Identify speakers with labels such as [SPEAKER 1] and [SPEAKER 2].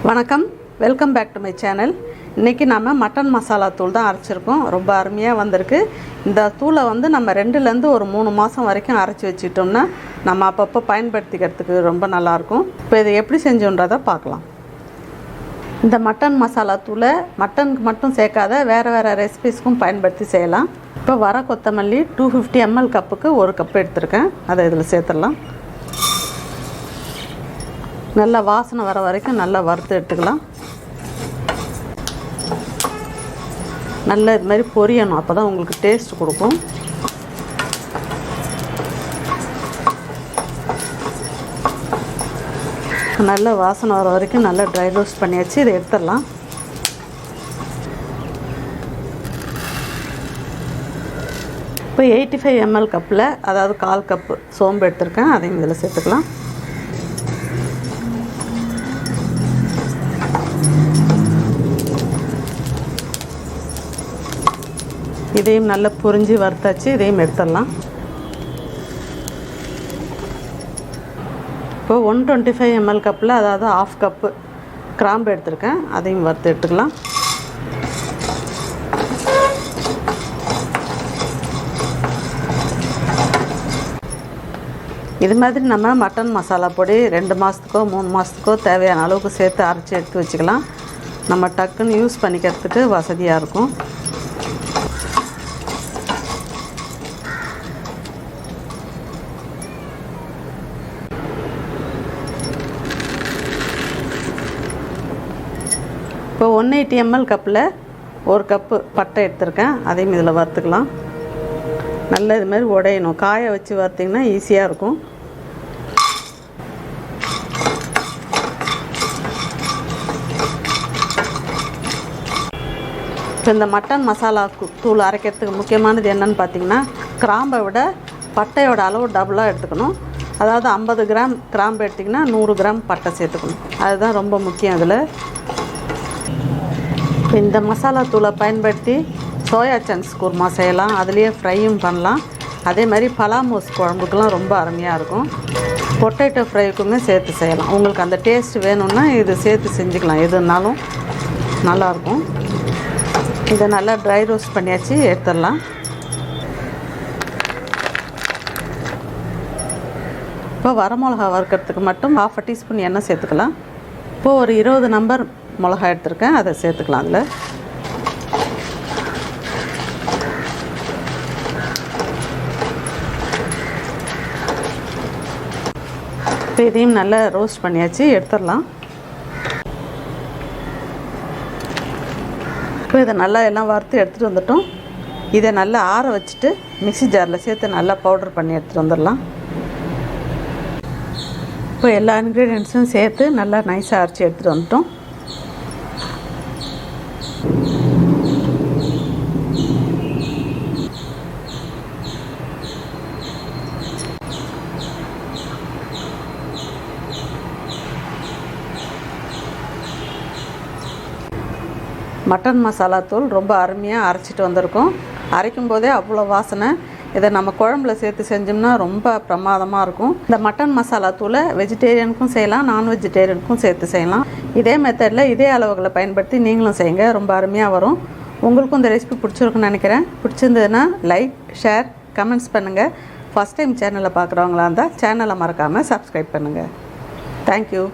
[SPEAKER 1] வணக்கம், welcome back to my channel. இன்றைக்கி நம்ம மட்டன் மசாலா தூள் தான் அரைச்சிருக்கோம். ரொம்ப அருமையாக வந்திருக்கு. இந்த தூளை நம்ம 2லேருந்து ஒரு 3 மாதம் வரைக்கும் அரைச்சி வச்சுக்கிட்டோம்னா நம்ம அப்பப்போ பயன்படுத்திக்கிறதுக்கு ரொம்ப நல்லாயிருக்கும். இப்போ இதை எப்படி செஞ்சோன்றதை பார்க்கலாம். இந்த மட்டன் மசாலா தூளை மட்டனுக்கு மட்டும் சேர்க்காத வேறு ரெசிபீஸ்க்கும் பயன்படுத்தி செய்யலாம். இப்போ வர கொத்தமல்லி 250 ml கப்புக்கு 1 கப் எடுத்திருக்கேன். அதை இதில் சேர்த்துடலாம். நல்லா வாசனை வர வரைக்கும் நல்லா வறுத்து எடுத்துக்கலாம். நல்லா இது மாதிரி பொரியணும், அப்போ தான் உங்களுக்கு டேஸ்ட் கொடுக்கும். நல்லா வாசனை வர வரைக்கும் நல்லா ட்ரை ரோஸ்ட் பண்ணியாச்சு. இதை எடுத்துடலாம். இப்போ 85 ml கப்பில், அதாவது 1/4 கப்பு சோம்பு எடுத்திருக்கேன். அதையும் இதில் சேர்த்துக்கலாம். இதையும் நல்லா புரிஞ்சு வறுத்தாச்சு. இதையும் எடுத்துடலாம். இப்போ 125 ml கப்பில், அதாவது 1/2 கப்பு கிராம்பு எடுத்திருக்கேன். அதையும் வறுத்து எடுத்துக்கலாம். இது மாதிரி நம்ம மட்டன் மசாலா பொடி 2 மாதத்துக்கோ 3 மாதத்துக்கோ தேவையான அளவுக்கு சேர்த்து அரைச்சி எடுத்து வச்சுக்கலாம். நம்ம டக்குன்னு யூஸ் பண்ணிக்கிறதுக்கு வசதியாக இருக்கும். இப்போ 180 ml கப்பில் 1 கப்பு பட்டை எடுத்திருக்கேன். அதையும் இதில் வறுத்துக்கலாம். நல்லா இது மாதிரி உடையணும். காய வச்சு வறுத்திங்கன்னா ஈஸியாக இருக்கும். இப்போ இந்த மட்டன் மசாலா தூள் அரைக்கிறதுக்கு முக்கியமானது என்னென்னு பார்த்தீங்கன்னா, கிராம்பை விட பட்டையோட அளவு டபுளாக எடுத்துக்கணும். அதாவது 50 கிராம் கிராம்பு எடுத்திங்கன்னா 100 கிராம் பட்டை சேர்த்துக்கணும். அதுதான் ரொம்ப முக்கியம். அதில் இந்த மசாலா தூளை பயன்படுத்தி சோயா சங்க்ஸ் குருமா செய்யலாம். அதுலேயே ஃப்ரையும் பண்ணலாம். அதே மாதிரி பலாமோஸ் குழம்புக்கெலாம் ரொம்ப அருமையாக இருக்கும். பொட்டேட்டோ ஃப்ரைக்குமே சேர்த்து செய்யலாம். உங்களுக்கு அந்த டேஸ்ட் வேணும்னா இது சேர்த்து செஞ்சுக்கலாம். எதுனாலும் நல்லாயிருக்கும். இதை நல்லா ட்ரை ரோஸ்ட் பண்ணியாச்சு. எடுத்துடலாம். இப்போ வரமிளகா வறுக்கிறதுக்கு மட்டும் 1/2 டீஸ்பூன் எண்ணெய் சேர்த்துக்கலாம். இப்போது ஒரு 20 நம்பர் மிளகா எடுத்துருக்கேன். அதை சேர்த்துக்கலாம். அதில் இப்போ இதையும் நல்லா ரோஸ்ட் பண்ணியாச்சு. எடுத்துடலாம். இப்போ இதை நல்லா எல்லாம் வறுத்து எடுத்துகிட்டு வந்துட்டோம். இதை நல்லா ஆற வச்சுட்டு மிக்ஸி ஜாரில் சேர்த்து நல்லா பவுடர் பண்ணி எடுத்துகிட்டு வந்துடலாம். இப்போ எல்லா இன்க்ரீடியன்ட்ஸும் சேர்த்து நல்லா நைஸாக அரைச்சி எடுத்துகிட்டு வந்துட்டோம். மட்டன் மசாலா தூள் ரொம்ப அருமையாக அரைச்சிட்டு வந்திருக்கோம். அரைக்கும் போதே அவ்வளோ வாசனை. இதை நம்ம குழம்புல சேர்த்து செஞ்சோம்னா ரொம்ப பிரமாதமாக இருக்கும். இந்த மட்டன் மசாலா தூளை வெஜிடேரியனுக்கும் செய்யலாம், நான் வெஜிடேரியனுக்கும் சேர்த்து செய்யலாம். இதே மெத்தடில் இதே அளவுகளை பயன்படுத்தி நீங்களும் செய்யுங்க. ரொம்ப அருமையாக வரும். உங்களுக்கும் இந்த ரெசிபி பிடிச்சிருக்குன்னு நினைக்கிறேன். பிடிச்சிருந்ததுன்னா லைக், ஷேர், கமெண்ட்ஸ் பண்ணுங்கள். ஃபஸ்ட் டைம் சேனலை பார்க்குறவங்களா இருந்தால் சேனலை மறக்காமல் சப்ஸ்கிரைப் பண்ணுங்கள். தேங்க்யூ.